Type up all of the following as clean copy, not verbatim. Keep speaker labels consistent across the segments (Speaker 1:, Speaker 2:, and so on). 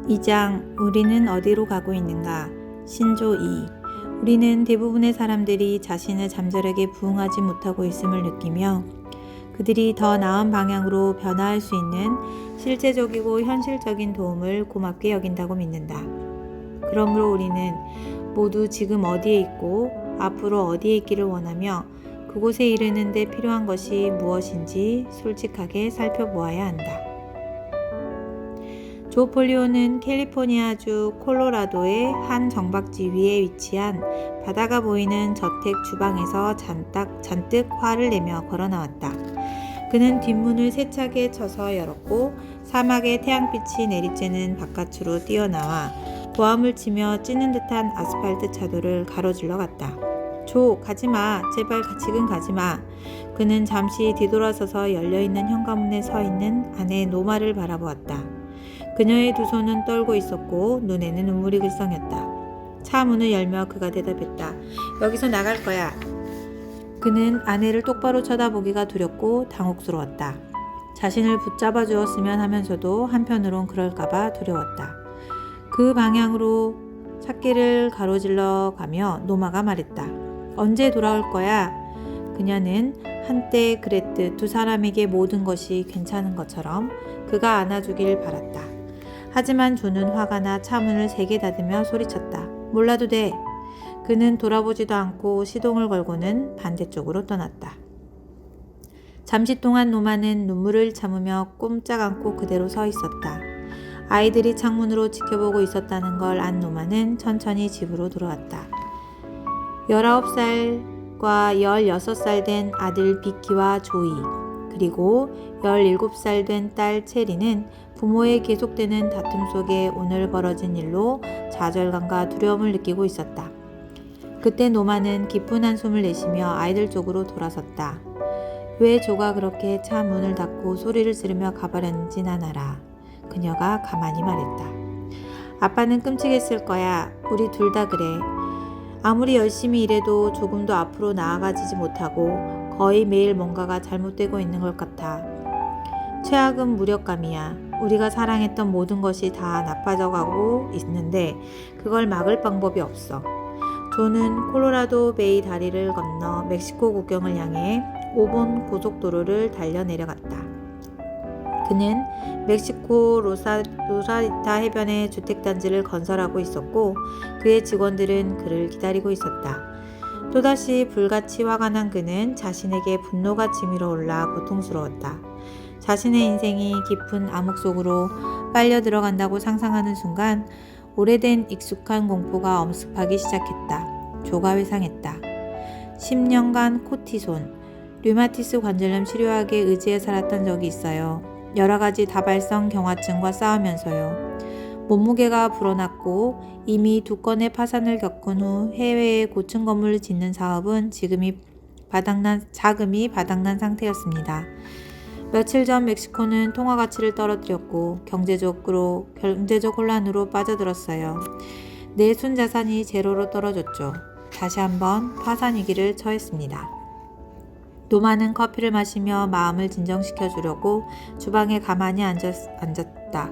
Speaker 1: 2장 우리는 어디로 가고 있는가? 신조 2. 우리는 대부분의 사람들이 자신을 잠재력에 부응하지 못하고 있음을 느끼며 그들이 더 나은 방향으로 변화할 수 있는 실제적이고 현실적인 도움을 고맙게 여긴다고 믿는다. 그러므로 우리는 모두 지금 어디에 있고 앞으로 어디에 있기를 원하며 그곳에 이르는 데 필요한 것이 무엇인지 솔직하게 살펴보아야 한다. 조 폴리오는 캘리포니아주 콜로라도의 한 정박지 위에 위치한 바다가 보이는 저택 주방에서 잔뜩 화를 내며 걸어 나왔다. 그는 뒷문을 세차게 쳐서 열었고 사막의 태양빛이 내리쬐는 바깥으로 뛰어나와 고함을 치며 찌는 듯한 아스팔트 차도를 가로질러 갔다. 조, 가지마. 제발 지금 가지마. 그는 잠시 뒤돌아서서 열려있는 현관문에 서 있는 아내 노마를 바라보았다. 그녀의 두 손은 떨고 있었고 눈에는 눈물이 글썽였다. 차 문을 열며 그가 대답했다. 여기서 나갈 거야. 그는 아내를 똑바로 쳐다보기가 두렵고 당혹스러웠다. 자신을 붙잡아 주었으면 하면서도 한편으론 그럴까봐 두려웠다. 그 방향으로 찾기를 가로질러 가며 노마가 말했다. 언제 돌아올 거야? 그녀는 한때 그랬듯 두 사람에게 모든 것이 괜찮은 것처럼 그가 안아주길 바랐다. 하지만 조는 화가 나 차문을 세게 닫으며 소리쳤다. 몰라도 돼. 그는 돌아보지도 않고 시동을 걸고는 반대쪽으로 떠났다. 잠시 동안 노마는 눈물을 참으며 꼼짝 않고 그대로 서 있었다. 아이들이 창문으로 지켜보고 있었다는 걸 안 노마는 천천히 집으로 돌아왔다. 19살과 16살 된 아들 비키와 조이, 그리고 17살 된 딸 체리는 부모의 계속되는 다툼 속에 오늘 벌어진 일로 좌절감과 두려움을 느끼고 있었다. 그때 노마는 깊은 한숨을 내쉬며 아이들 쪽으로 돌아섰다. 왜 조가 그렇게 차 문을 닫고 소리를 지르며 가버렸는지 난 알아. 그녀가 가만히 말했다. 아빠는 끔찍했을 거야. 우리 둘 다 그래. 아무리 열심히 일해도 조금도 앞으로 나아가지 못하고 거의 매일 뭔가가 잘못되고 있는 것 같아. 최악은 무력감이야. 우리가 사랑했던 모든 것이 다 나빠져가고 있는데 그걸 막을 방법이 없어. 조는 콜로라도 베이 다리를 건너 멕시코 국경을 향해 5번 고속도로를 달려 내려갔다. 그는 멕시코 로사리타 해변에 주택단지를 건설하고 있었고 그의 직원들은 그를 기다리고 있었다. 또다시 불같이 화가 난 그는 자신에게 분노가 치밀어 올라 고통스러웠다. 자신의 인생이 깊은 암흑 속으로 빨려 들어간다고 상상하는 순간 오래된 익숙한 공포가 엄습하기 시작했다. 조가 회상했다. 10년간 코티손, 류마티스 관절염 치료약에 의지해 살았던 적이 있어요. 여러 가지 다발성 경화증과 싸우면서요. 몸무게가 불어났고 이미 2건의 파산을 겪은 후 해외에 고층 건물을 짓는 사업은 자금이 바닥난 상태였습니다. 며칠 전 멕시코는 통화 가치를 떨어뜨렸고 경제적 혼란으로 빠져들었어요. 내 순자산이 제로로 떨어졌죠. 다시 한번 파산 위기를 처했습니다. 노마는 커피를 마시며 마음을 진정시켜 주려고 주방에 가만히 앉았다.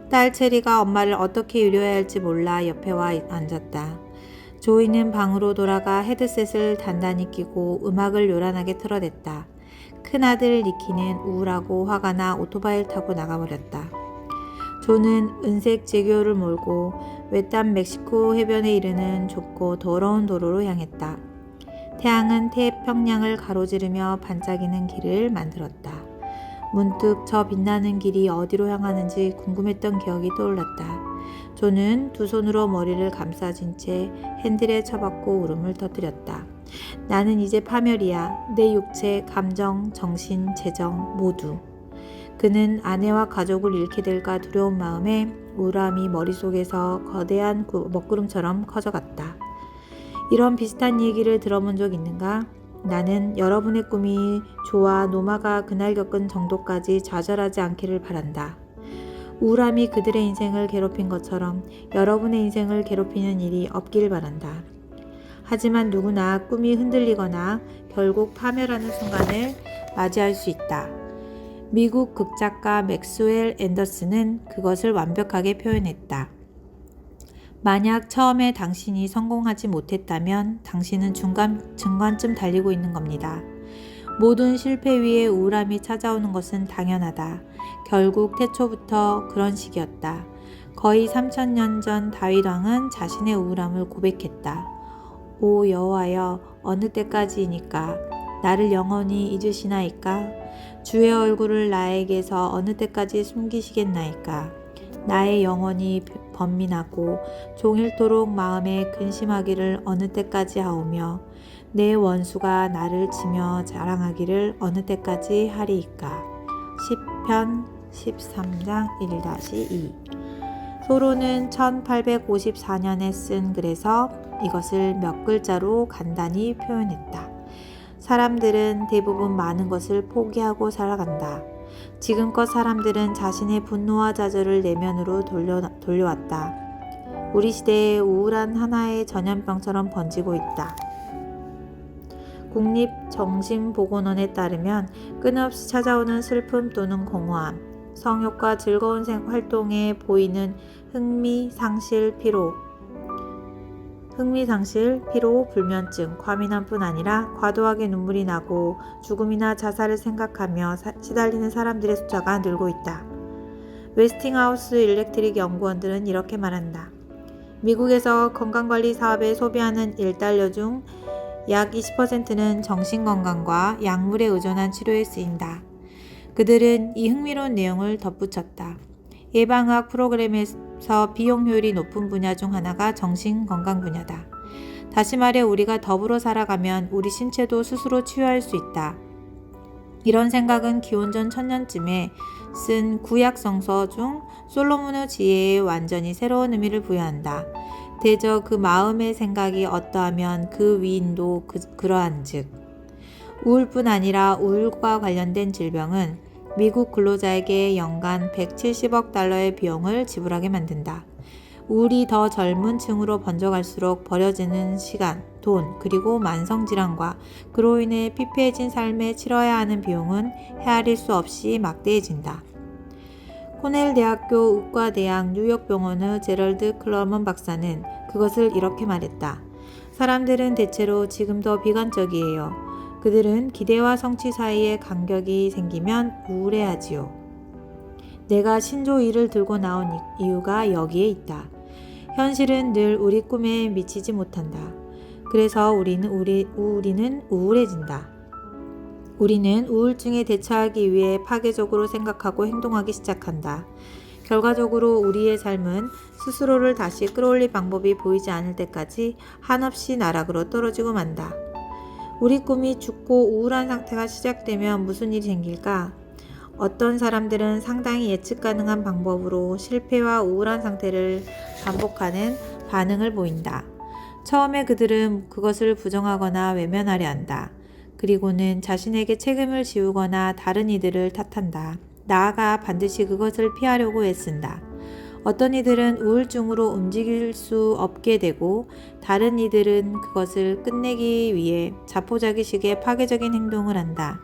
Speaker 1: 딸 체리가 엄마를 어떻게 위로해야 할지 몰라 옆에 와 앉았다. 조이는 방으로 돌아가 헤드셋을 단단히 끼고 음악을 요란하게 틀어댔다. 큰아들 니키는 우울하고 화가 나 오토바이를 타고 나가버렸다. 조는 은색 제교를 몰고 외딴 멕시코 해변에 이르는 좁고 더러운 도로로 향했다. 태양은 태평양을 가로지르며 반짝이는 길을 만들었다. 문득 저 빛나는 길이 어디로 향하는지 궁금했던 기억이 떠올랐다. 조는 두 손으로 머리를 감싸진 채 핸들에 쳐박고 울음을 터뜨렸다. 나는 이제 파멸이야. 내 육체, 감정, 정신, 재정 모두. 그는 아내와 가족을 잃게 될까 두려운 마음에 우울함이 머릿속에서 거대한 먹구름처럼 커져갔다. 이런 비슷한 얘기를 들어본 적 있는가? 나는 여러분의 꿈이 조와 노마가 그날 겪은 정도까지 좌절하지 않기를 바란다. 우울함이 그들의 인생을 괴롭힌 것처럼 여러분의 인생을 괴롭히는 일이 없기를 바란다. 하지만 누구나 꿈이 흔들리거나 결국 파멸하는 순간을 맞이할 수 있다. 미국 극작가 맥스웰 앤더슨은 그것을 완벽하게 표현했다. 만약 처음에 당신이 성공하지 못했다면 당신은 중간쯤 달리고 있는 겁니다. 모든 실패 위에 우울함이 찾아오는 것은 당연하다. 결국 태초부터 그런 식이었다. 거의 3000년 전 다윗 왕은 자신의 우울함을 고백했다. 오 여호와여, 어느 때까지이니까 나를 영원히 잊으시나이까? 주의 얼굴을 나에게서 어느 때까지 숨기시겠나이까? 나의 영혼이 번민하고 종일토록 마음에 근심하기를 어느 때까지 하오며 내 원수가 나를 치며 자랑하기를 어느 때까지 하리이까? 시편 13장 1-2. 소로는 1854년에 쓴 글에서 이것을 몇 글자로 간단히 표현했다. 사람들은 대부분 많은 것을 포기하고 살아간다. 지금껏 사람들은 자신의 분노와 좌절을 내면으로 돌려왔다. 우리 시대에 우울한 하나의 전염병처럼 번지고 있다. 국립정신보건원에 따르면 끊임없이 찾아오는 슬픔 또는 공허함, 성욕과 즐거운 활동에 보이는 흥미상실, 피로, 불면증, 과민함뿐 아니라 과도하게 눈물이 나고 죽음이나 자살을 생각하며 시달리는 사람들의 숫자가 늘고 있다. 웨스팅하우스 일렉트릭 연구원들은 이렇게 말한다. 미국에서 건강관리 사업에 소비하는 1달러 중 약 20%는 정신건강과 약물에 의존한 치료에 쓰인다. 그들은 이 흥미로운 내용을 덧붙였다. 예방학 프로그램에서 비용 효율이 높은 분야 중 하나가 정신건강 분야다. 다시 말해 우리가 더불어 살아가면 우리 신체도 스스로 치유할 수 있다. 이런 생각은 기원전 1000년쯤에 쓴 구약성서 중 솔로몬의 지혜에 완전히 새로운 의미를 부여한다. 대저 그 마음의 생각이 어떠하면 그 위인도 그러한즉. 우울뿐 아니라 우울과 관련된 질병은 미국 근로자에게 연간 170억 달러의 비용을 지불하게 만든다. 우울이 더 젊은 층으로 번져갈수록 버려지는 시간, 돈, 그리고 만성질환과 그로 인해 피폐해진 삶에 치러야 하는 비용은 헤아릴 수 없이 막대해진다. 코넬 대학교 의과대학 뉴욕병원의 제럴드 클러먼 박사는 그것을 이렇게 말했다. 사람들은 대체로 지금 더 비관적이에요. 그들은 기대와 성취 사이에 간격이 생기면 우울해하지요. 내가 신조 2를 들고 나온 이유가 여기에 있다. 현실은 늘 우리 꿈에 미치지 못한다. 그래서 우리는 우울해진다. 우리는 우울증에 대처하기 위해 파괴적으로 생각하고 행동하기 시작한다. 결과적으로 우리의 삶은 스스로를 다시 끌어올릴 방법이 보이지 않을 때까지 한없이 나락으로 떨어지고 만다. 우리 꿈이 죽고 우울한 상태가 시작되면 무슨 일이 생길까? 어떤 사람들은 상당히 예측 가능한 방법으로 실패와 우울한 상태를 반복하는 반응을 보인다. 처음에 그들은 그것을 부정하거나 외면하려 한다. 그리고는 자신에게 책임을 지우거나 다른 이들을 탓한다. 나아가 반드시 그것을 피하려고 애쓴다. 어떤 이들은 우울증으로 움직일 수 없게 되고 다른 이들은 그것을 끝내기 위해 자포자기식의 파괴적인 행동을 한다.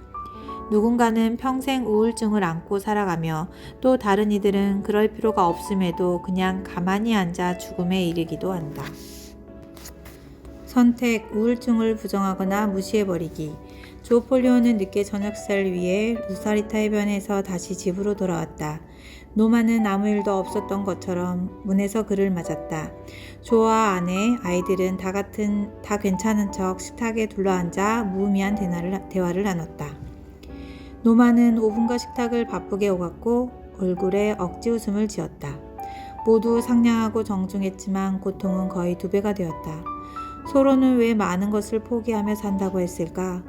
Speaker 1: 누군가는 평생 우울증을 안고 살아가며 또 다른 이들은 그럴 필요가 없음에도 그냥 가만히 앉아 죽음에 이르기도 한다. 선택, 우울증을 부정하거나 무시해버리기. 조폴리오는 늦게 저녁식사를 위해 루사리타 해변에서 다시 집으로 돌아왔다. 노마는 아무 일도 없었던 것처럼 문에서 그를 맞았다. 조와 아내, 아이들은 다 괜찮은 척 식탁에 둘러앉아 무의미한 대화를 나눴다. 노마는 5분간 식탁을 바쁘게 오갔고 얼굴에 억지 웃음을 지었다. 모두 상냥하고 정중했지만 고통은 거의 2배가 되었다. 소로는 왜 많은 것을 포기하며 산다고 했을까?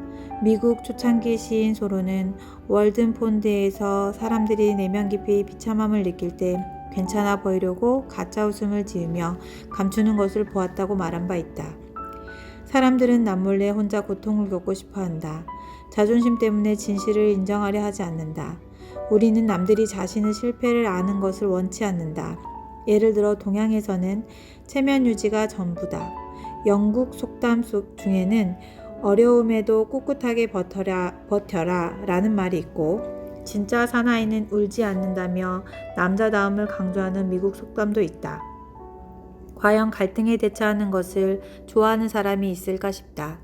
Speaker 1: 미국 초창기 시인 소로는 월든 폰드에서 사람들이 내면 깊이 비참함을 느낄 때 괜찮아 보이려고 가짜 웃음을 지으며 감추는 것을 보았다고 말한 바 있다. 사람들은 남몰래 혼자 고통을 겪고 싶어 한다. 자존심 때문에 진실을 인정하려 하지 않는다. 우리는 남들이 자신의 실패를 아는 것을 원치 않는다. 예를 들어 동양에서는 체면 유지가 전부다. 영국 속담 중에는 어려움에도 꿋꿋하게 버텨라 라는 말이 있고 진짜 사나이는 울지 않는다며 남자다움을 강조하는 미국 속담도 있다. 과연 갈등에 대처하는 것을 좋아하는 사람이 있을까 싶다.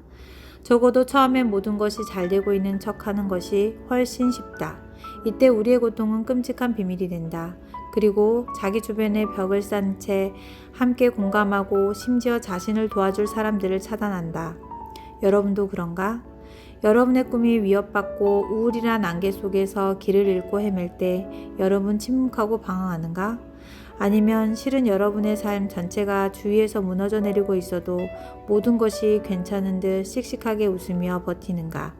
Speaker 1: 적어도 처음엔 모든 것이 잘 되고 있는 척하는 것이 훨씬 쉽다. 이때 우리의 고통은 끔찍한 비밀이 된다. 그리고 자기 주변에 벽을 쌓은 채 함께 공감하고 심지어 자신을 도와줄 사람들을 차단한다. 여러분도 그런가? 여러분의 꿈이 위협받고 우울이란 안개 속에서 길을 잃고 헤맬 때 여러분 침묵하고 방황하는가? 아니면 실은 여러분의 삶 전체가 주위에서 무너져 내리고 있어도 모든 것이 괜찮은 듯 씩씩하게 웃으며 버티는가?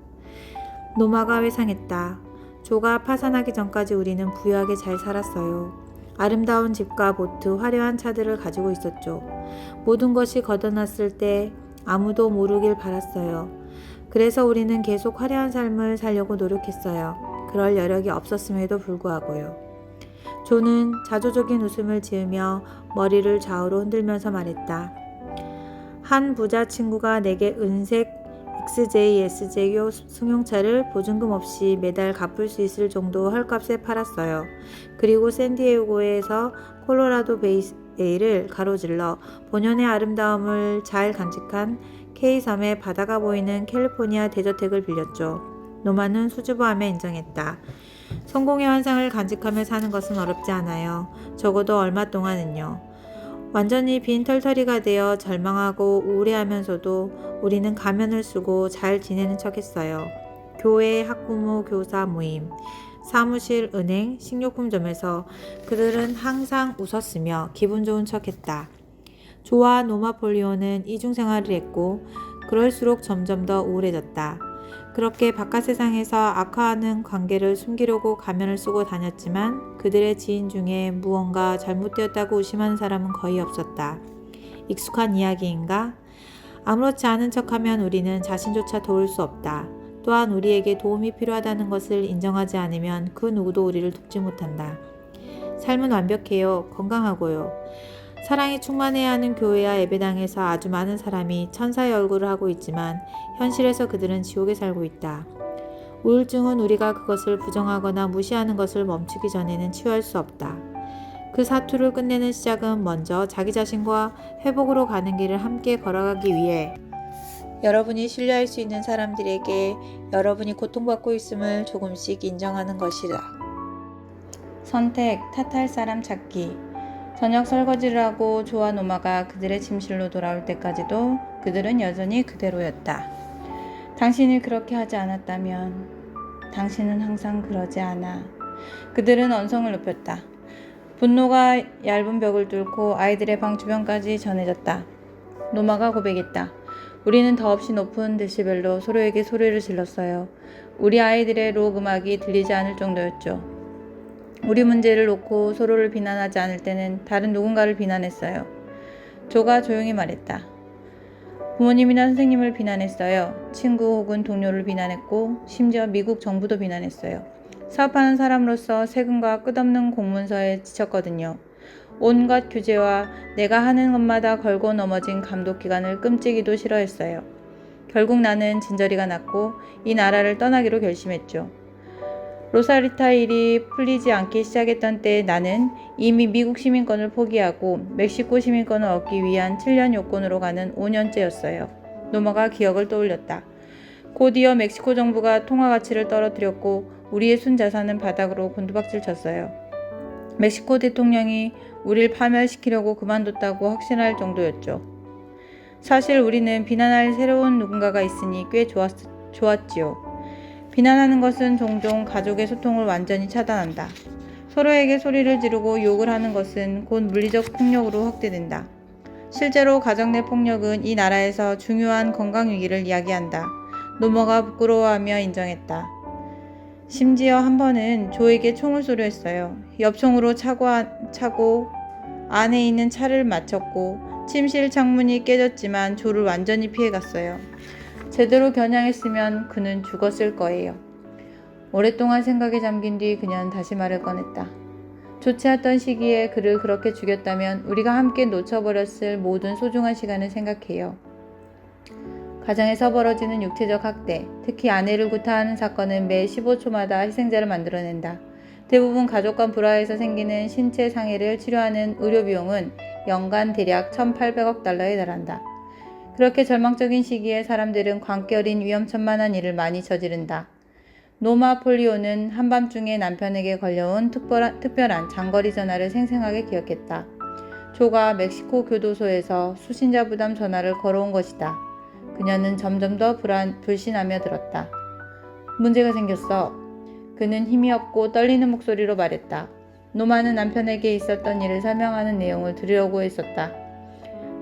Speaker 1: 노마가 회상했다. 조가 파산하기 전까지 우리는 부유하게 잘 살았어요. 아름다운 집과 보트, 화려한 차들을 가지고 있었죠. 모든 것이 걷어놨을 때 아무도 모르길 바랐어요. 그래서 우리는 계속 화려한 삶을 살려고 노력했어요. 그럴 여력이 없었음에도 불구하고요. 조는 자조적인 웃음을 지으며 머리를 좌우로 흔들면서 말했다. 한 부자 친구가 내게 은색 XJSJO 승용차를 보증금 없이 매달 갚을 수 있을 정도 헐값에 팔았어요. 그리고 샌디에고에서 콜로라도 베이를 가로질러 본연의 아름다움을 잘 간직한 K섬의 바다가 보이는 캘리포니아 대저택을 빌렸죠. 노마는 수줍어하며 인정했다. 성공의 환상을 간직하며 사는 것은 어렵지 않아요. 적어도 얼마 동안은요. 완전히 빈 털터리가 되어 절망하고 우울해하면서도 우리는 가면을 쓰고 잘 지내는 척했어요. 교회, 학부모, 교사 모임, 사무실, 은행, 식료품점에서 그들은 항상 웃었으며 기분 좋은 척했다. 조와 노마폴리오는 이중생활을 했고 그럴수록 점점 더 우울해졌다. 그렇게 바깥 세상에서 악화하는 관계를 숨기려고 가면을 쓰고 다녔지만 그들의 지인 중에 무언가 잘못되었다고 의심하는 사람은 거의 없었다. 익숙한 이야기인가? 아무렇지 않은 척하면 우리는 자신조차 도울 수 없다. 또한 우리에게 도움이 필요하다는 것을 인정하지 않으면 그 누구도 우리를 돕지 못한다. 삶은 완벽해요. 건강하고요. 사랑이 충만해야 하는 교회와 예배당에서 아주 많은 사람이 천사의 얼굴을 하고 있지만 현실에서 그들은 지옥에 살고 있다. 우울증은 우리가 그것을 부정하거나 무시하는 것을 멈추기 전에는 치유할 수 없다. 그 사투를 끝내는 시작은 먼저 자기 자신과 회복으로 가는 길을 함께 걸어가기 위해 여러분이 신뢰할 수 있는 사람들에게 여러분이 고통받고 있음을 조금씩 인정하는 것이다. 선택, 탓할 사람 찾기. 저녁 설거지를 하고 조와 노마가 그들의 침실로 돌아올 때까지도 그들은 여전히 그대로였다. 당신이 그렇게 하지 않았다면 당신은 항상 그러지 않아. 그들은 언성을 높였다. 분노가 얇은 벽을 뚫고 아이들의 방 주변까지 전해졌다. 노마가 고백했다. 우리는 더없이 높은 데시벨로 서로에게 소리를 질렀어요. 우리 아이들의 록 음악이 들리지 않을 정도였죠. 우리 문제를 놓고 서로를 비난하지 않을 때는 다른 누군가를 비난했어요. 조가 조용히 말했다. 부모님이나 선생님을 비난했어요. 친구 혹은 동료를 비난했고 심지어 미국 정부도 비난했어요. 사업하는 사람으로서 세금과 끝없는 공문서에 지쳤거든요. 온갖 규제와 내가 하는 것마다 걸고 넘어진 감독기관을 끔찍이도 싫어했어요. 결국 나는 진저리가 났고 이 나라를 떠나기로 결심했죠. 로사리타 일이 풀리지 않기 시작했던 때 나는 이미 미국 시민권을 포기하고 멕시코 시민권을 얻기 위한 7년 요건으로 가는 5년째였어요. 노마가 기억을 떠올렸다. 곧이어 멕시코 정부가 통화 가치를 떨어뜨렸고 우리의 순자산은 바닥으로 곤두박질 쳤어요. 멕시코 대통령이 우릴 파멸시키려고 그만뒀다고 확신할 정도였죠. 사실 우리는 비난할 새로운 누군가가 있으니 꽤 좋았지요. 비난하는 것은 종종 가족의 소통을 완전히 차단한다. 서로에게 소리를 지르고 욕을 하는 것은 곧 물리적 폭력으로 확대된다. 실제로 가정 내 폭력은 이 나라에서 중요한 건강 위기를 이야기한다. 노마가 부끄러워하며 인정했다. 심지어 한 번은 조에게 총을 쏘려 했어요. 옆총으로 차고 안에 있는 차를 맞췄고 침실 창문이 깨졌지만 조를 완전히 피해갔어요. 제대로 겨냥했으면 그는 죽었을 거예요. 오랫동안 생각에 잠긴 뒤 그녀는 다시 말을 꺼냈다. 좋지 않던 시기에 그를 그렇게 죽였다면 우리가 함께 놓쳐버렸을 모든 소중한 시간을 생각해요. 가정에서 벌어지는 육체적 학대, 특히 아내를 구타하는 사건은 매 15초마다 희생자를 만들어낸다. 대부분 가족 간 불화에서 생기는 신체 상해를 치료하는 의료 비용은 연간 대략 1,800억 달러에 달한다. 그렇게 절망적인 시기에 사람들은 광기 어린 위험천만한 일을 많이 저지른다. 노마 폴리오는 한밤중에 남편에게 걸려온 특별한 장거리 전화를 생생하게 기억했다. 조가 멕시코 교도소에서 수신자 부담 전화를 걸어온 것이다. 그녀는 점점 더 불신하며 들었다. 문제가 생겼어. 그는 힘이 없고 떨리는 목소리로 말했다. 노마는 남편에게 있었던 일을 설명하는 내용을 들으려고 했었다.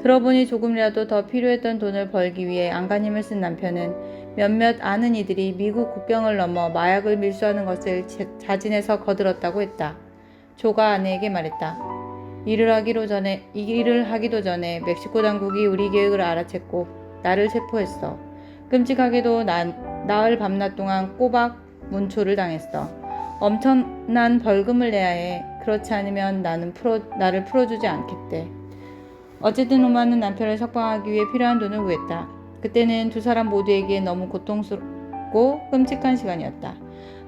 Speaker 1: 들어보니 조금이라도 더 필요했던 돈을 벌기 위해 안간힘을 쓴 남편은 몇몇 아는 이들이 미국 국경을 넘어 마약을 밀수하는 것을 자진해서 거들었다고 했다. 조가 아내에게 말했다. 일을 하기도 전에 멕시코 당국이 우리 계획을 알아챘고 나를 체포했어. 끔찍하게도 난 나흘 밤낮 동안 꼬박 문초를 당했어. 엄청난 벌금을 내야 해. 그렇지 않으면 나를 풀어주지 않겠대. 어쨌든 노마는 남편을 석방하기 위해 필요한 돈을 구했다. 그때는 두 사람 모두에게 너무 고통스럽고 끔찍한 시간이었다.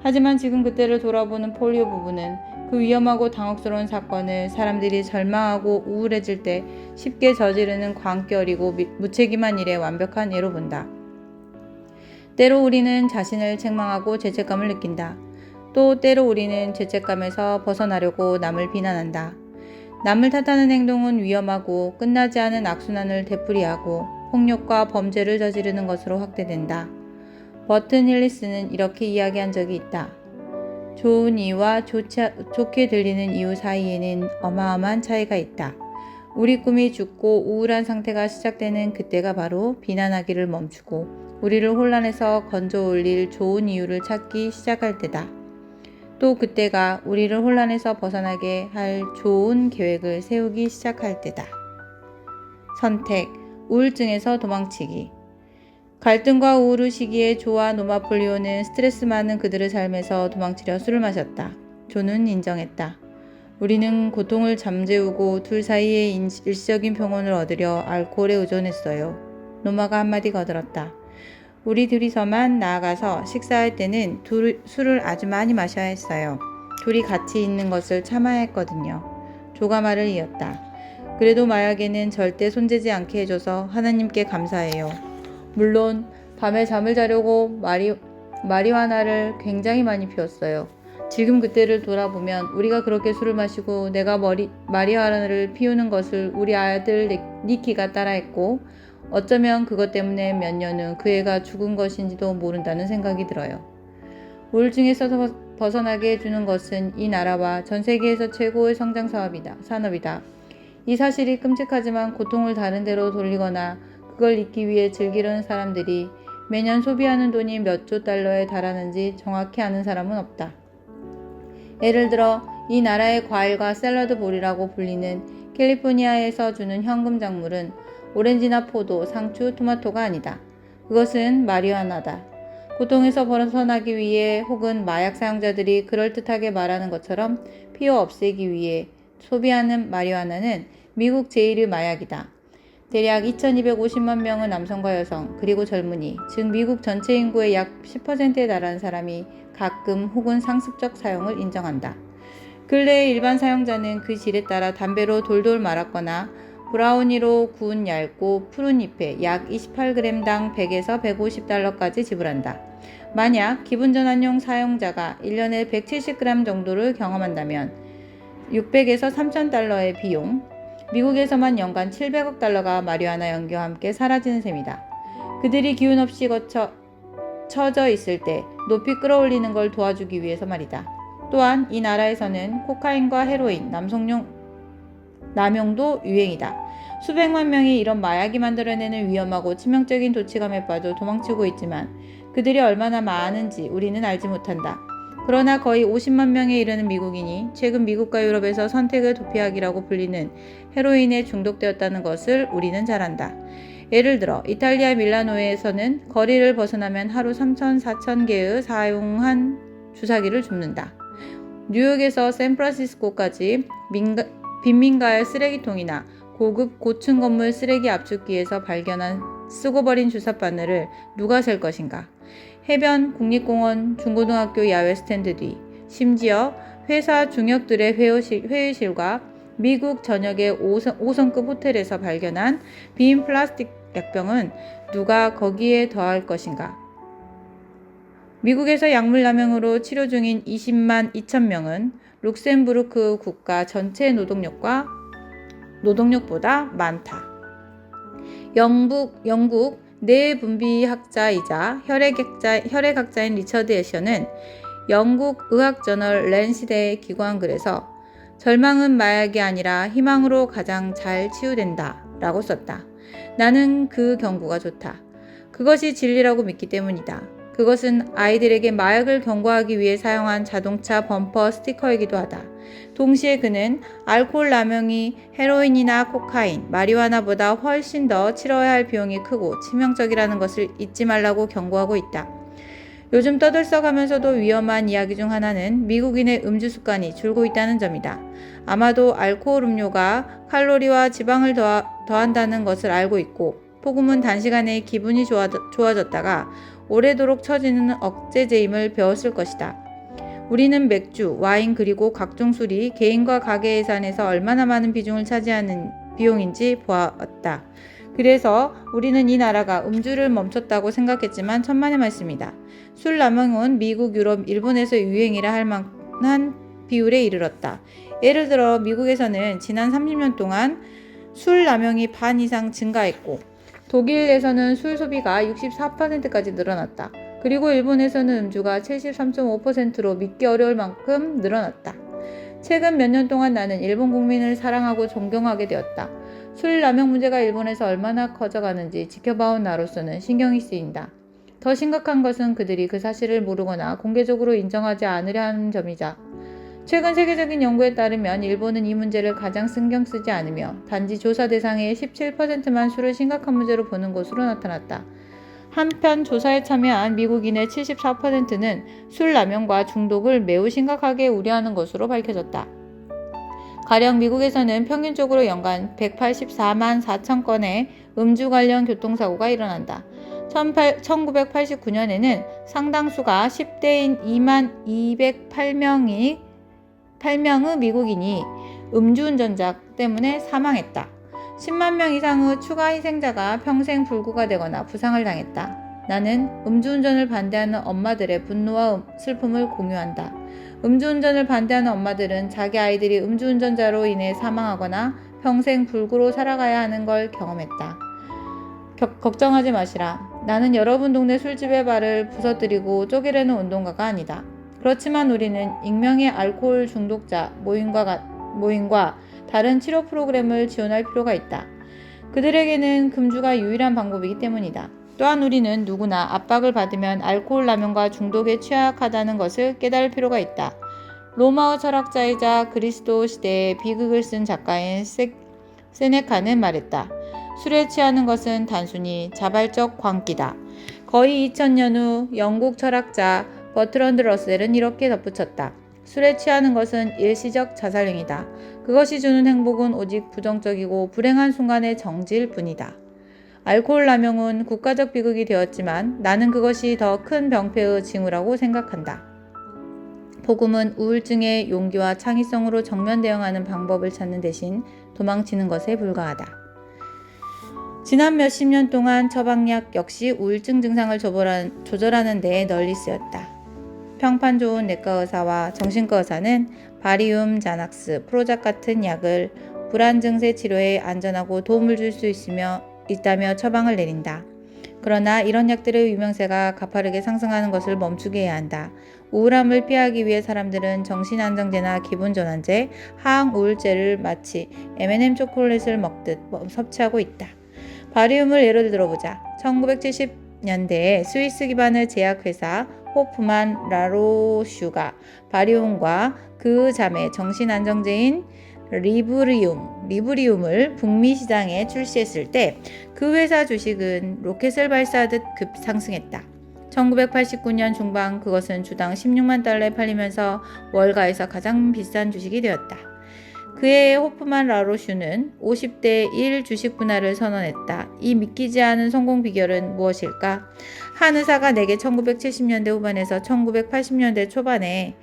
Speaker 1: 하지만 지금 그때를 돌아보는 폴리오 부부는 그 위험하고 당혹스러운 사건을 사람들이 절망하고 우울해질 때 쉽게 저지르는 광기 어리고 무책임한 일의 완벽한 예로 본다. 때로 우리는 자신을 책망하고 죄책감을 느낀다. 또 때로 우리는 죄책감에서 벗어나려고 남을 비난한다. 남을 탓하는 행동은 위험하고 끝나지 않은 악순환을 되풀이하고 폭력과 범죄를 저지르는 것으로 확대된다. 버튼 힐리스는 이렇게 이야기한 적이 있다. 좋은 이유와 좋게 들리는 이유 사이에는 어마어마한 차이가 있다. 우리 꿈이 죽고 우울한 상태가 시작되는 그때가 바로 비난하기를 멈추고 우리를 혼란에서 건져 올릴 좋은 이유를 찾기 시작할 때다. 또 그때가 우리를 혼란에서 벗어나게 할 좋은 계획을 세우기 시작할 때다. 선택, 우울증에서 도망치기. 갈등과 우울 시기에 조와 노마폴리오는 스트레스 많은 그들의 삶에서 도망치려 술을 마셨다. 조는 인정했다. 우리는 고통을 잠재우고 둘 사이에 일시적인 평온을 얻으려 알코올에 의존했어요. 노마가 한마디 거들었다. 우리 둘이서만 나아가서 식사할 때는 술을 아주 많이 마셔야 했어요. 둘이 같이 있는 것을 참아야 했거든요. 조가 말을 이었다. 그래도 마약에는 절대 손대지 않게 해줘서 하나님께 감사해요. 물론 밤에 잠을 자려고 마리화나를 굉장히 많이 피웠어요. 지금 그때를 돌아보면 우리가 그렇게 술을 마시고 내가 마리화나를 피우는 것을 우리 아들 니키가 따라했고 어쩌면 그것 때문에 몇 년 후 그 애가 죽은 것인지도 모른다는 생각이 들어요. 우울증에서 벗어나게 해주는 것은 이 나라와 전 세계에서 최고의 성장 산업이다. 이 사실이 끔찍하지만 고통을 다른 데로 돌리거나 그걸 잊기 위해 즐기려는 사람들이 매년 소비하는 돈이 몇 조 달러에 달하는지 정확히 아는 사람은 없다. 예를 들어 이 나라의 과일과 샐러드 볼이라고 불리는 캘리포니아에서 주는 현금 작물은 오렌지나 포도, 상추, 토마토가 아니다. 그것은 마리화나다. 고통에서 벗어나기 위해 혹은 마약 사용자들이 그럴듯하게 말하는 것처럼 피워 없애기 위해 소비하는 마리화나는 미국 제1위 마약이다. 대략 2250만 명의 남성과 여성, 그리고 젊은이, 즉 미국 전체 인구의 약 10%에 달하는 사람이 가끔 혹은 상습적 사용을 인정한다. 근래의 일반 사용자는 그 질에 따라 담배로 돌돌 말았거나 브라우니로 구운 얇고 푸른 잎에 약 28g당 100에서 150달러까지 지불한다. 만약 기분전환용 사용자가 1년에 170g 정도를 경험한다면 600에서 3000달러의 비용, 미국에서만 연간 700억 달러가 마리화나 연기와 함께 사라지는 셈이다. 그들이 기운 없이 처져 있을 때 높이 끌어올리는 걸 도와주기 위해서 말이다. 또한 이 나라에서는 코카인과 헤로인, 남용도 유행이다. 수백만 명이 이런 마약이 만들어내는 위험하고 치명적인 도취감에 빠져 도망치고 있지만 그들이 얼마나 많은지 우리는 알지 못한다. 그러나 거의 50만 명에 이르는 미국인이 최근 미국과 유럽에서 선택의 도피하기라고 불리는 헤로인에 중독되었다는 것을 우리는 잘 안다. 예를 들어 이탈리아 밀라노에서는 거리를 벗어나면 하루 3,000, 4,000개의 사용한 주사기를 줍는다. 뉴욕에서 샌프란시스코까지 빈민가의 쓰레기통이나 고급 고층 건물 쓰레기 압축기에서 발견한 쓰고 버린 주사바늘을 누가 셀 것인가? 해변, 국립공원, 중고등학교 야외 스탠드 뒤, 심지어 회사 중역들의 회의실과 미국 전역의 5성급 호텔에서 발견한 빈 플라스틱 약병은 누가 거기에 더할 것인가? 미국에서 약물남용으로 치료 중인 20만 2천 명은 룩셈부르크 국가 전체 노동력보다 많다. 영국 뇌분비학자이자 혈액학자인 리처드 애셔는 영국 의학저널 랜시드의 기고한 글에서 절망은 마약이 아니라 희망으로 가장 잘 치유된다 라고 썼다. 나는 그 경고가 좋다. 그것이 진리라고 믿기 때문이다. 그것은 아이들에게 마약을 경고하기 위해 사용한 자동차 범퍼 스티커이기도 하다. 동시에 그는 알코올 남용이 헤로인이나 코카인, 마리화나보다 훨씬 더 치러야 할 비용이 크고 치명적이라는 것을 잊지 말라고 경고하고 있다. 요즘 떠들썩하면서도 위험한 이야기 중 하나는 미국인의 음주 습관이 줄고 있다는 점이다. 아마도 알코올 음료가 칼로리와 지방을 더한다는 것을 알고 있고 폭음은 단시간에 기분이 좋아졌다가 오래도록 처지는 억제제임을 배웠을 것이다. 우리는 맥주, 와인 그리고 각종 술이 개인과 가계 예산에서 얼마나 많은 비중을 차지하는 비용인지 보았다. 그래서 우리는 이 나라가 음주를 멈췄다고 생각했지만 천만의 말씀이다. 술 남용은 미국, 유럽, 일본에서 유행이라 할 만한 비율에 이르렀다. 예를 들어 미국에서는 지난 30년 동안 술 남용이 반 이상 증가했고 독일에서는 술 소비가 64%까지 늘어났다. 그리고 일본에서는 음주가 73.5%로 믿기 어려울 만큼 늘어났다. 최근 몇 년 동안 나는 일본 국민을 사랑하고 존경하게 되었다. 술 남용 문제가 일본에서 얼마나 커져가는지 지켜봐온 나로서는 신경이 쓰인다. 더 심각한 것은 그들이 그 사실을 모르거나 공개적으로 인정하지 않으려 하는 점이다. 최근 세계적인 연구에 따르면 일본은 이 문제를 가장 신경 쓰지 않으며 단지 조사 대상의 17%만 술을 심각한 문제로 보는 것으로 나타났다. 한편 조사에 참여한 미국인의 74%는 술 남용과 중독을 매우 심각하게 우려하는 것으로 밝혀졌다. 가령 미국에서는 평균적으로 연간 184만 4천 건의 음주 관련 교통사고가 일어난다. 1989년에는 상당수가 10대인 2만 208명의 미국인이 음주운전자 때문에 사망했다. 10만 명 이상의 추가 희생자가 평생 불구가 되거나 부상을 당했다. 나는 음주운전을 반대하는 엄마들의 분노와 슬픔을 공유한다. 음주운전을 반대하는 엄마들은 자기 아이들이 음주운전자로 인해 사망하거나 평생 불구로 살아가야 하는 걸 경험했다. 걱정하지 마시라. 나는 여러분 동네 술집의 발을 부서뜨리고 쪼개려는 운동가가 아니다. 그렇지만 우리는 익명의 알코올 중독자 모임과 다른 치료 프로그램을 지원할 필요가 있다. 그들에게는 금주가 유일한 방법이기 때문이다. 또한 우리는 누구나 압박을 받으면 알코올 남용과 중독에 취약하다는 것을 깨달을 필요가 있다. 로마어 철학자이자 그리스도 시대의 비극을 쓴 작가인 세네카는 말했다. 술에 취하는 것은 단순히 자발적 광기다. 거의 2000년 후 영국 철학자 버트런드 러셀은 이렇게 덧붙였다. 술에 취하는 것은 일시적 자살행위다. 그것이 주는 행복은 오직 부정적이고 불행한 순간의 정지일 뿐이다. 알코올 남용은 국가적 비극이 되었지만 나는 그것이 더 큰 병폐의 징후라고 생각한다. 복음은 우울증의 용기와 창의성으로 정면 대응하는 방법을 찾는 대신 도망치는 것에 불과하다. 지난 몇십 년 동안 처방약 역시 우울증 증상을 조절하는 데 널리 쓰였다. 평판 좋은 내과 의사와 정신과 의사는 바리움, 자낙스, 프로작 같은 약을 불안 증세 치료에 안전하고 도움을 줄 수 있다며 처방을 내린다. 그러나 이런 약들의 유명세가 가파르게 상승하는 것을 멈추게 해야 한다. 우울함을 피하기 위해 사람들은 정신안정제나 기분전환제, 항우울제를 마치 M&M 초콜릿을 먹듯 섭취하고 있다. 바리움을 예로 들어보자. 1970년대에 스위스 기반의 제약회사 호프만 라로슈가 바리움과 그 자매 정신안정제인 리브리움을 북미 시장에 출시했을 때 그 회사 주식은 로켓을 발사하듯 급상승했다. 1989년 중반 그것은 주당 $16만 달러에 팔리면서 월가에서 가장 비싼 주식이 되었다. 그해 호프만 라로슈는 50대 1 주식 분할을 선언했다. 이 믿기지 않은 성공 비결은 무엇일까? 한 의사가 내게 1970년대 후반에서 1980년대 초반에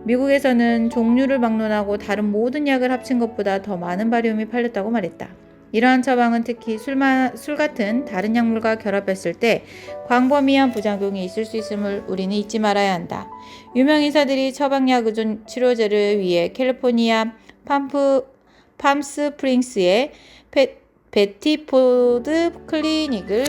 Speaker 1: 미국에서는 종류를 막론하고 다른 모든 약을 합친 것보다 더 많은 바리움이 팔렸다고 말했다. 이러한 처방은 특히 술 같은 다른 약물과 결합했을 때 광범위한 부작용이 있을 수 있음을 우리는 잊지 말아야 한다. 유명 인사들이 처방약 의존 치료제를 위해 캘리포니아 팜스프링스의 베티포드 클리닉을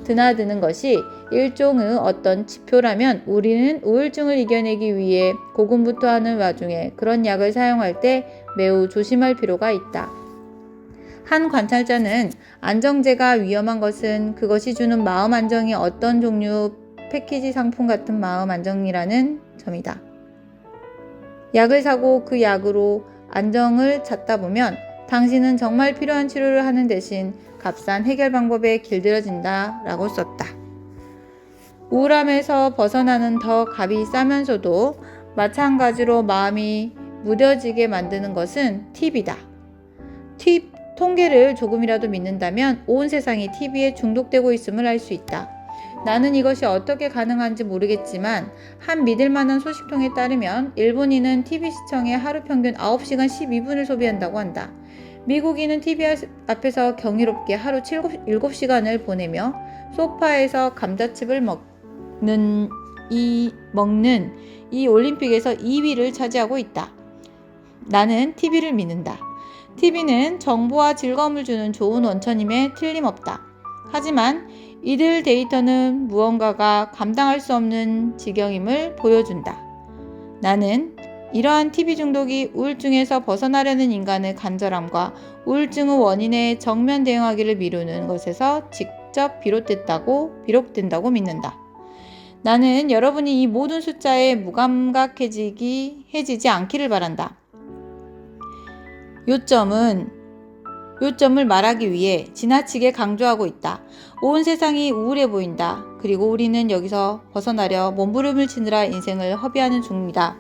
Speaker 1: 드나드는 것이 일종의 어떤 지표라면 우리는 우울증을 이겨내기 위해 고군분투하는 와중에 그런 약을 사용할 때 매우 조심할 필요가 있다. 한 관찰자는 안정제가 위험한 것은 그것이 주는 마음 안정이 어떤 종류 패키지 상품 같은 마음 안정이라는 점이다. 약을 사고 그 약으로 안정을 찾다 보면 당신은 정말 필요한 치료를 하는 대신 값싼 해결 방법에 길들여진다 라고 썼다. 우울함에서 벗어나는 더 값이 싸면서도 마찬가지로 마음이 무뎌지게 만드는 것은 TV다. 통계를 조금이라도 믿는다면 온 세상이 TV에 중독되고 있음을 알 수 있다. 나는 이것이 어떻게 가능한지 모르겠지만 한 믿을만한 소식통에 따르면 일본인은 TV 시청에 하루 평균 9시간 12분을 소비한다고 한다. 미국인은 TV 앞에서 경이롭게 하루 7시간을 보내며 소파에서 감자칩을 먹는 이 올림픽에서 2위를 차지하고 있다. 나는 TV를 믿는다. TV는 정보와 즐거움을 주는 좋은 원천임에 틀림없다. 하지만 이들 데이터는 무언가가 감당할 수 없는 지경임을 보여준다. 나는 이러한 TV 중독이 우울증에서 벗어나려는 인간의 간절함과 우울증의 원인에 정면 대응하기를 미루는 것에서 직접 비롯된다고 믿는다. 나는 여러분이 이 모든 숫자에 무감각해지지 않기를 바란다. 요점을 말하기 위해 지나치게 강조하고 있다. 온 세상이 우울해 보인다. 그리고 우리는 여기서 벗어나려 몸부림을 치느라 인생을 허비하는 중이다.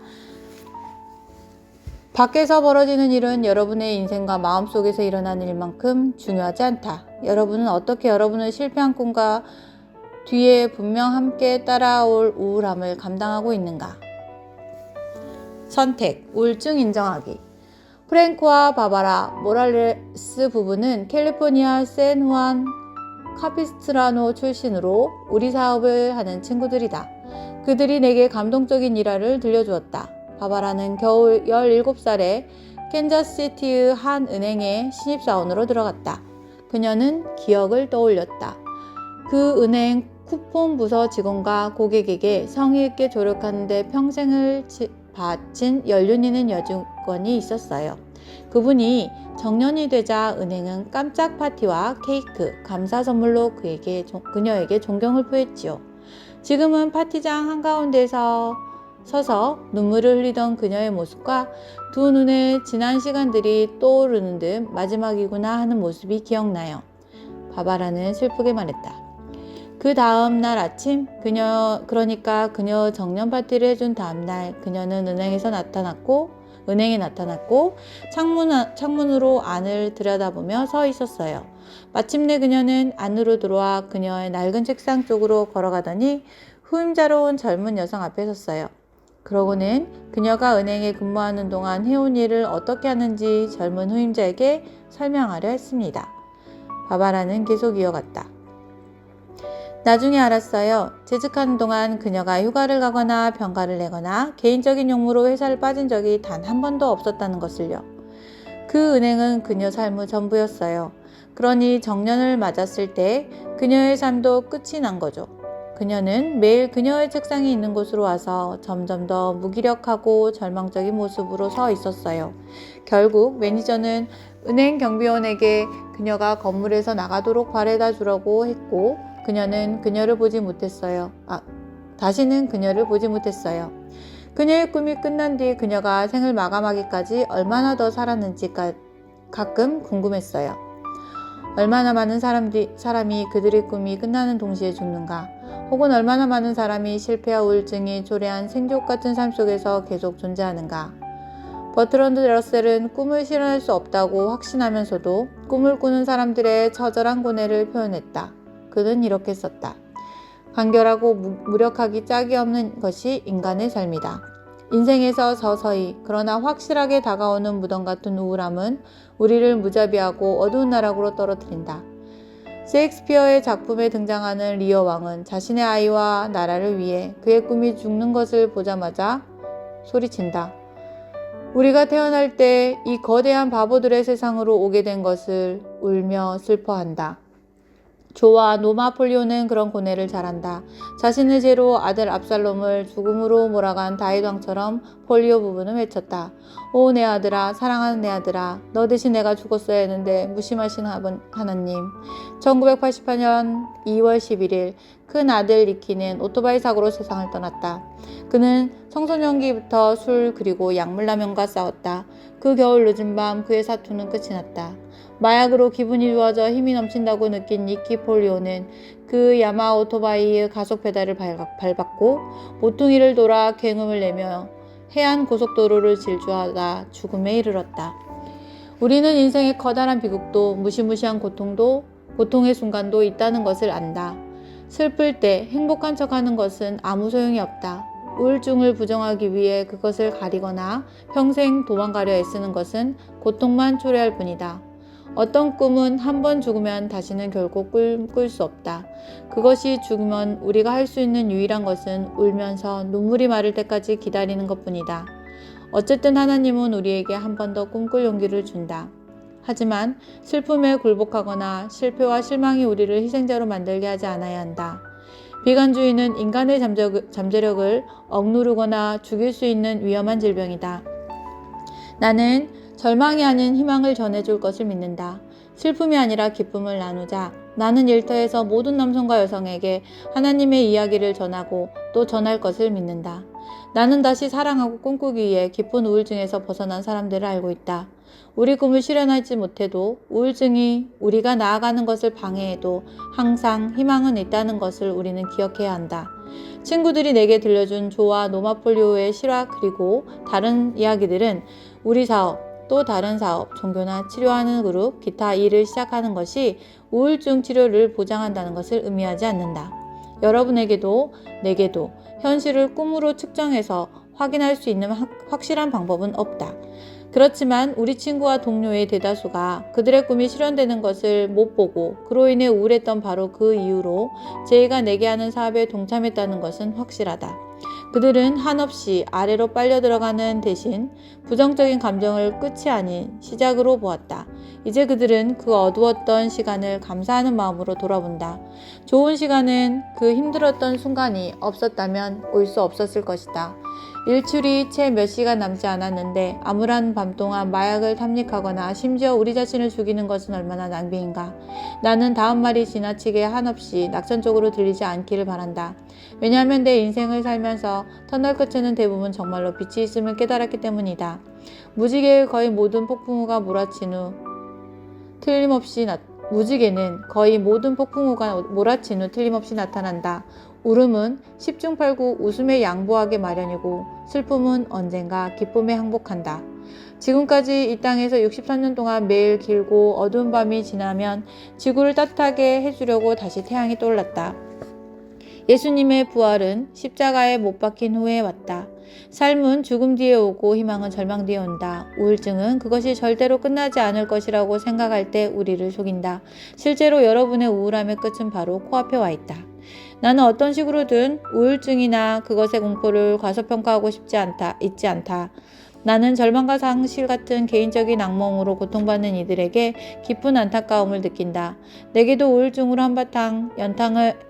Speaker 1: 밖에서 벌어지는 일은 여러분의 인생과 마음속에서 일어나는 일만큼 중요하지 않다. 여러분은 어떻게 여러분의 실패한 꿈과 뒤에 분명 함께 따라올 우울함을 감당하고 있는가? 선택, 우울증 인정하기. 프랭크와 바바라 모랄레스 부부는 캘리포니아 샌후안 카피스트라노 출신으로 우리 사업을 하는 친구들이다. 그들이 내게 감동적인 일화를 들려주었다. 바바라는 겨우 17살에 캔자스시티의 한 은행에 신입사원으로 들어갔다. 그녀는 기억을 떠올렸다. 그 은행 쿠폰 부서 직원과 고객에게 성의 있게 조력하는 데 평생을 바친 연륜 있는 여직원이 있었어요. 그분이 정년이 되자 은행은 깜짝 파티와 케이크, 감사 선물로 그녀에게 존경을 표했지요. 지금은 파티장 한가운데서 서서 눈물을 흘리던 그녀의 모습과 두 눈에 지난 시간들이 떠오르는 듯 마지막이구나 하는 모습이 기억나요. 바바라는 슬프게 말했다. 그 다음 날 아침, 그녀 정년 파티를 해준 다음 날, 그녀는 은행에 나타났고, 창문으로 안을 들여다보며 서 있었어요. 마침내 그녀는 안으로 들어와 그녀의 낡은 책상 쪽으로 걸어가더니 후임자로 온 젊은 여성 앞에 섰어요. 그러고는 그녀가 은행에 근무하는 동안 해온 일을 어떻게 하는지 젊은 후임자에게 설명하려 했습니다. 바바라는 계속 이어갔다. 나중에 알았어요. 재직하는 동안 그녀가 휴가를 가거나 병가를 내거나 개인적인 용무로 회사를 빠진 적이 단 한 번도 없었다는 것을요. 그 은행은 그녀 삶의 전부였어요. 그러니 정년을 맞았을 때 그녀의 삶도 끝이 난 거죠. 그녀는 매일 그녀의 책상이 있는 곳으로 와서 점점 더 무기력하고 절망적인 모습으로 서 있었어요. 결국 매니저는 은행 경비원에게 그녀가 건물에서 나가도록 바래다 주라고 했고 그녀는 그녀를 보지 못했어요. 다시는 그녀를 보지 못했어요. 그녀의 꿈이 끝난 뒤 그녀가 생을 마감하기까지 얼마나 더 살았는지 가끔 궁금했어요. 얼마나 많은 사람이 그들의 꿈이 끝나는 동시에 죽는가? 혹은 얼마나 많은 사람이 실패와 우울증이 초래한 생족 같은 삶 속에서 계속 존재하는가? 버트런드 러셀은 꿈을 실현할 수 없다고 확신하면서도 꿈을 꾸는 사람들의 처절한 고뇌를 표현했다. 그는 이렇게 썼다. 간결하고 무력하기 짝이 없는 것이 인간의 삶이다. 인생에서 서서히 그러나 확실하게 다가오는 무덤 같은 우울함은 우리를 무자비하고 어두운 나락으로 떨어뜨린다. 셰익스피어의 작품에 등장하는 리어 왕은 자신의 아이와 나라를 위해 그의 꿈이 죽는 것을 보자마자 소리친다. 우리가 태어날 때 이 거대한 바보들의 세상으로 오게 된 것을 울며 슬퍼한다. 조와 노마폴리오는 그런 고뇌를 잘한다. 자신의 죄로 아들 압살롬을 죽음으로 몰아간 다윗 왕처럼 폴리오 부부는 외쳤다. 오 내 아들아, 사랑하는 내 아들아, 너 대신 내가 죽었어야 했는데 무심하신 하나님. 1988년 2월 11일 큰 아들 리키는 오토바이 사고로 세상을 떠났다. 그는 청소년기부터 술 그리고 약물라면과 싸웠다. 그 겨울 늦은 밤 그의 사투는 끝이 났다. 마약으로 기분이 좋아져 힘이 넘친다고 느낀 니키 폴리오는 그 야마 오토바이의 가속 페달을 밟았고 모퉁이를 돌아 굉음을 내며 해안 고속도로를 질주하다 죽음에 이르렀다. 우리는 인생의 커다란 비극도 무시무시한 고통도 고통의 순간도 있다는 것을 안다. 슬플 때 행복한 척하는 것은 아무 소용이 없다. 우울증을 부정하기 위해 그것을 가리거나 평생 도망가려 애쓰는 것은 고통만 초래할 뿐이다. 어떤 꿈은 한 번 죽으면 다시는 결코 꿀 수 없다. 그것이 죽으면 우리가 할 수 있는 유일한 것은 울면서 눈물이 마를 때까지 기다리는 것뿐이다. 어쨌든 하나님은 우리에게 한 번 더 꿈꿀 용기를 준다. 하지만 슬픔에 굴복하거나 실패와 실망이 우리를 희생자로 만들게 하지 않아야 한다. 비관주의는 인간의 잠재력을 억누르거나 죽일 수 있는 위험한 질병이다. 나는 절망이 아닌 희망을 전해줄 것을 믿는다. 슬픔이 아니라 기쁨을 나누자. 나는 일터에서 모든 남성과 여성에게 하나님의 이야기를 전하고 또 전할 것을 믿는다. 나는 다시 사랑하고 꿈꾸기 위해 깊은 우울증에서 벗어난 사람들을 알고 있다. 우리 꿈을 실현하지 못해도 우울증이 우리가 나아가는 것을 방해해도 항상 희망은 있다는 것을 우리는 기억해야 한다. 친구들이 내게 들려준 조와 노마폴리오의 실화 그리고 다른 이야기들은 우리 사업, 또 다른 사업, 종교나 치료하는 그룹, 기타 일을 시작하는 것이 우울증 치료를 보장한다는 것을 의미하지 않는다. 여러분에게도 내게도 현실을 꿈으로 측정해서 확인할 수 있는 확실한 방법은 없다. 그렇지만 우리 친구와 동료의 대다수가 그들의 꿈이 실현되는 것을 못 보고 그로 인해 우울했던 바로 그 이유로 제이가 내게 하는 사업에 동참했다는 것은 확실하다. 그들은 한없이 아래로 빨려 들어가는 대신 부정적인 감정을 끝이 아닌 시작으로 보았다. 이제 그들은 그 어두웠던 시간을 감사하는 마음으로 돌아본다. 좋은 시간은 그 힘들었던 순간이 없었다면 올 수 없었을 것이다. 일출이 채 몇 시간 남지 않았는데 암울한 밤 동안 마약을 탐닉하거나 심지어 우리 자신을 죽이는 것은 얼마나 낭비인가. 나는 다음 말이 지나치게 한없이 낙천적으로 들리지 않기를 바란다. 왜냐하면 내 인생을 살면서 터널 끝에는 대부분 정말로 빛이 있음을 깨달았기 때문이다. 무지개의 거의 모든 폭풍우가 몰아친 후 무지개는 거의 모든 폭풍우가 몰아친 후 틀림없이 나타난다. 울음은 10중 8구 웃음에 양보하게 마련이고 슬픔은 언젠가 기쁨에 항복한다. 지금까지 이 땅에서 63년 동안 매일 길고 어두운 밤이 지나면 지구를 따뜻하게 해주려고 다시 태양이 떠올랐다. 예수님의 부활은 십자가에 못 박힌 후에 왔다. 삶은 죽음 뒤에 오고 희망은 절망 뒤에 온다. 우울증은 그것이 절대로 끝나지 않을 것이라고 생각할 때 우리를 속인다. 실제로 여러분의 우울함의 끝은 바로 코앞에 와 있다. 나는 어떤 식으로든 우울증이나 그것의 공포를 과소평가하고 있지 않다. 나는 절망과 상실 같은 개인적인 악몽으로 고통받는 이들에게 깊은 안타까움을 느낀다. 내게도 우울증으로 한바탕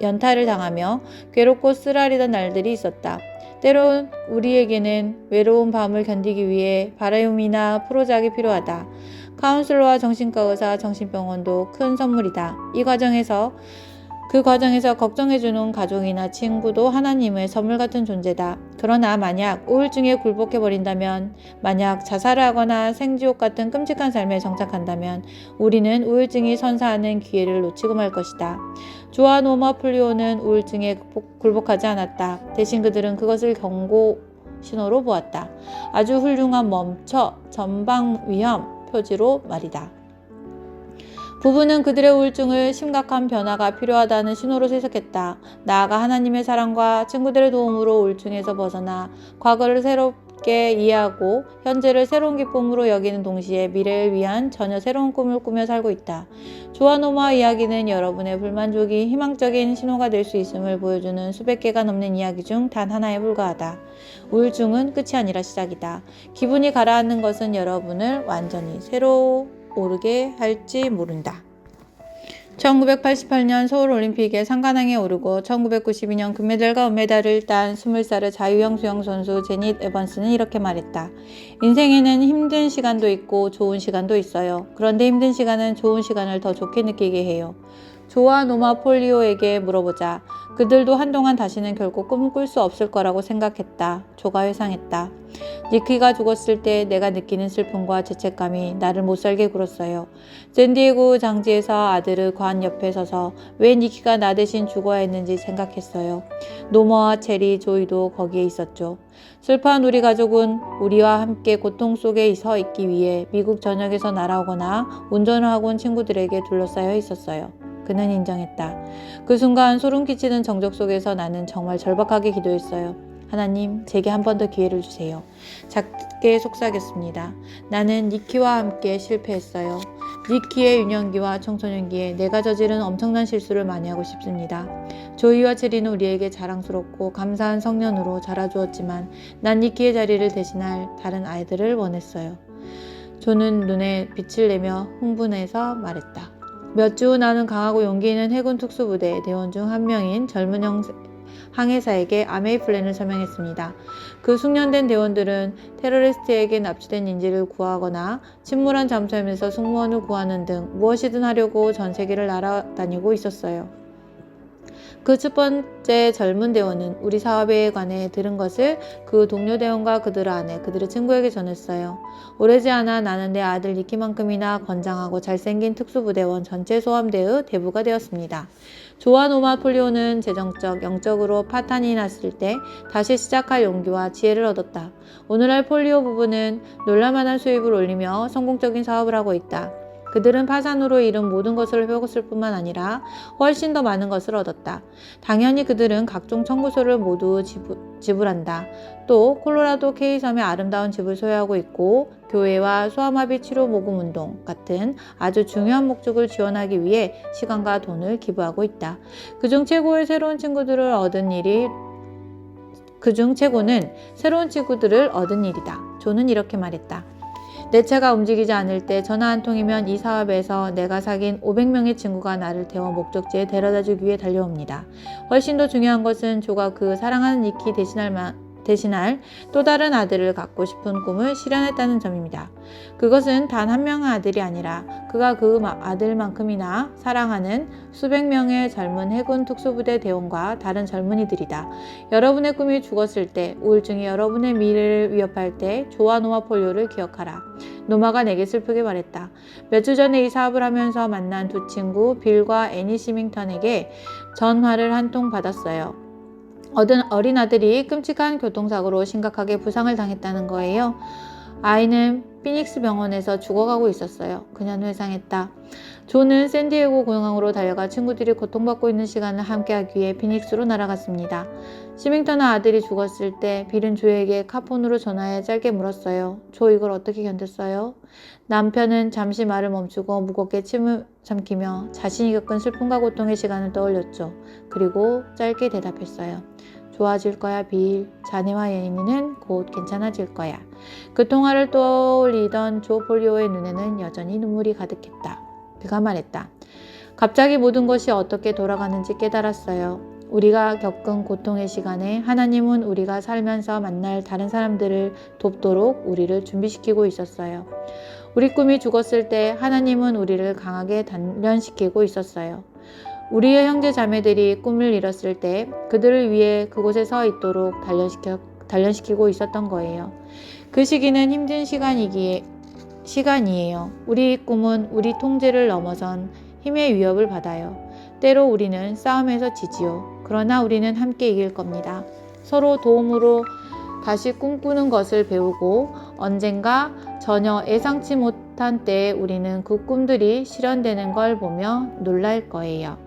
Speaker 1: 연타를 당하며 괴롭고 쓰라리던 날들이 있었다. 때론 우리에게는 외로운 밤을 견디기 위해 바라움이나 프로작이 필요하다. 카운슬러와 정신과 의사, 정신병원도 큰 선물이다. 그 과정에서 걱정해주는 가족이나 친구도 하나님의 선물 같은 존재다. 그러나 만약 우울증에 굴복해버린다면, 만약 자살을 하거나 생지옥 같은 끔찍한 삶에 정착한다면 우리는 우울증이 선사하는 기회를 놓치고 말 것이다. 조아 노마폴리오는 우울증에 굴복하지 않았다. 대신 그들은 그것을 신호로 보았다. 아주 훌륭한 멈춰 전방 위험 표지로 말이다. 부부는 그들의 우울증을 심각한 변화가 필요하다는 신호로 해석했다. 나아가 하나님의 사랑과 친구들의 도움으로 우울증에서 벗어나 과거를 새롭게 이해하고 현재를 새로운 기쁨으로 여기는 동시에 미래를 위한 전혀 새로운 꿈을 꾸며 살고 있다. 조아노마 이야기는 여러분의 불만족이 희망적인 신호가 될 수 있음을 보여주는 수백 개가 넘는 이야기 중 단 하나에 불과하다. 우울증은 끝이 아니라 시작이다. 기분이 가라앉는 것은 여러분을 완전히 새로 오르게 할지 모른다. 1988년 서울올림픽에 상관왕에 오르고 1992년 금메달과 은메달을 딴 20살의 자유형 수영 선수 제닛 에번스는 이렇게 말했다. 인생에는 힘든 시간도 있고 좋은 시간도 있어요. 그런데 힘든 시간은 좋은 시간을 더 좋게 느끼게 해요. 조와 노마 폴리오에게 물어보자. 그들도 한동안 다시는 결코 꿈을 꿀 수 없을 거라고 생각했다. 조가 회상했다. 니키가 죽었을 때 내가 느끼는 슬픔과 죄책감이 나를 못살게 굴었어요. 샌디에고 장지에서 아들의 관 옆에 서서 왜 니키가 나 대신 죽어야 했는지 생각했어요. 노마와 체리, 조이도 거기에 있었죠. 슬퍼한 우리 가족은 우리와 함께 고통 속에 서 있기 위해 미국 전역에서 날아오거나 운전을 하고 온 친구들에게 둘러싸여 있었어요. 그는 인정했다. 그 순간 소름 끼치는 정적 속에서 나는 정말 절박하게 기도했어요. 하나님, 제게 한 번 더 기회를 주세요. 작게 속삭였습니다. 나는 니키와 함께 실패했어요. 니키의 유년기와 청소년기에 내가 저지른 엄청난 실수를 많이 하고 싶습니다. 조이와 체리는 우리에게 자랑스럽고 감사한 성년으로 자라주었지만 난 니키의 자리를 대신할 다른 아이들을 원했어요. 조는 눈에 빛을 내며 흥분해서 말했다. 몇 주 후 나는 강하고 용기 있는 해군 특수부대 대원 중 한 명인 젊은 항해사에게 아메이 플랜을 설명했습니다. 그 숙련된 대원들은 테러리스트에게 납치된 인질을 구하거나 침몰한 잠수함에서 승무원을 구하는 등 무엇이든 하려고 전 세계를 날아다니고 있었어요. 그 첫 번째 젊은 대원은 우리 사업에 관해 들은 것을 그 동료 대원과 그들의 아내, 그들의 친구에게 전했어요. 오래지 않아 나는 내 아들 니키만큼이나 건장하고 잘생긴 특수부대원 전체 소함대의 대부가 되었습니다. 조아 노마 폴리오는 재정적, 영적으로 파탄이 났을 때 다시 시작할 용기와 지혜를 얻었다. 오늘날 폴리오 부부는 놀랄만한 수입을 올리며 성공적인 사업을 하고 있다. 그들은 파산으로 잃은 모든 것을 회복했을 뿐만 아니라 훨씬 더 많은 것을 얻었다. 당연히 그들은 각종 청구서를 모두 지불한다. 또 콜로라도 K섬의 아름다운 집을 소유하고 있고 교회와 소아마비 치료 모금 운동 같은 아주 중요한 목적을 지원하기 위해 시간과 돈을 기부하고 있다. 그중 최고는 새로운 친구들을 얻은 일이다. 조는 이렇게 말했다. 내 차가 움직이지 않을 때 전화 한 통이면 이 사업에서 내가 사귄 500명의 친구가 나를 태워 목적지에 데려다주기 위해 달려옵니다. 훨씬 더 중요한 것은 조가 그 사랑하는 니키 대신할 또 다른 아들을 갖고 싶은 꿈을 실현했다는 점입니다. 그것은 단 한 명의 아들이 아니라 그가 그 아들만큼이나 사랑하는 수백 명의 젊은 해군 특수부대 대원과 다른 젊은이들이다. 여러분의 꿈이 죽었을 때, 우울증이 여러분의 미래를 위협할 때 조아 노마 폴리오를 기억하라. 노마가 내게 슬프게 말했다. 몇 주 전에 이 사업을 하면서 만난 두 친구 빌과 애니 시밍턴에게 전화를 한 통 받았어요. 어린 아들이 끔찍한 교통사고로 심각하게 부상을 당했다는 거예요. 아이는 피닉스 병원에서 죽어가고 있었어요. 그녀는 회상했다. 조는 샌디에고 공항으로 달려가 친구들이 고통받고 있는 시간을 함께하기 위해 피닉스로 날아갔습니다. 시밍턴의 아들이 죽었을 때 빌은 조에게 카폰으로 전화해 짧게 물었어요. 조, 이걸 어떻게 견뎠어요? 남편은 잠시 말을 멈추고 무겁게 침을 삼키며 자신이 겪은 슬픔과 고통의 시간을 떠올렸죠. 그리고 짧게 대답했어요. 좋아질 거야, 빌. 자네와 예인이는 곧 괜찮아질 거야. 그 통화를 떠올리던 조 폴리오의 눈에는 여전히 눈물이 가득했다. 그가 말했다. 갑자기 모든 것이 어떻게 돌아가는지 깨달았어요. 우리가 겪은 고통의 시간에 하나님은 우리가 살면서 만날 다른 사람들을 돕도록 우리를 준비시키고 있었어요. 우리 꿈이 죽었을 때 하나님은 우리를 강하게 단련시키고 있었어요. 우리의 형제 자매들이 꿈을 잃었을 때 그들을 위해 그곳에 서 있도록 단련시키고 있었던 거예요. 그 시기는 힘든 시간이에요. 우리 꿈은 우리 통제를 넘어선 힘의 위협을 받아요. 때로 우리는 싸움에서 지지요. 그러나 우리는 함께 이길 겁니다. 서로 도움으로 다시 꿈꾸는 것을 배우고 언젠가 전혀 예상치 못한 때에 우리는 그 꿈들이 실현되는 걸 보며 놀랄 거예요.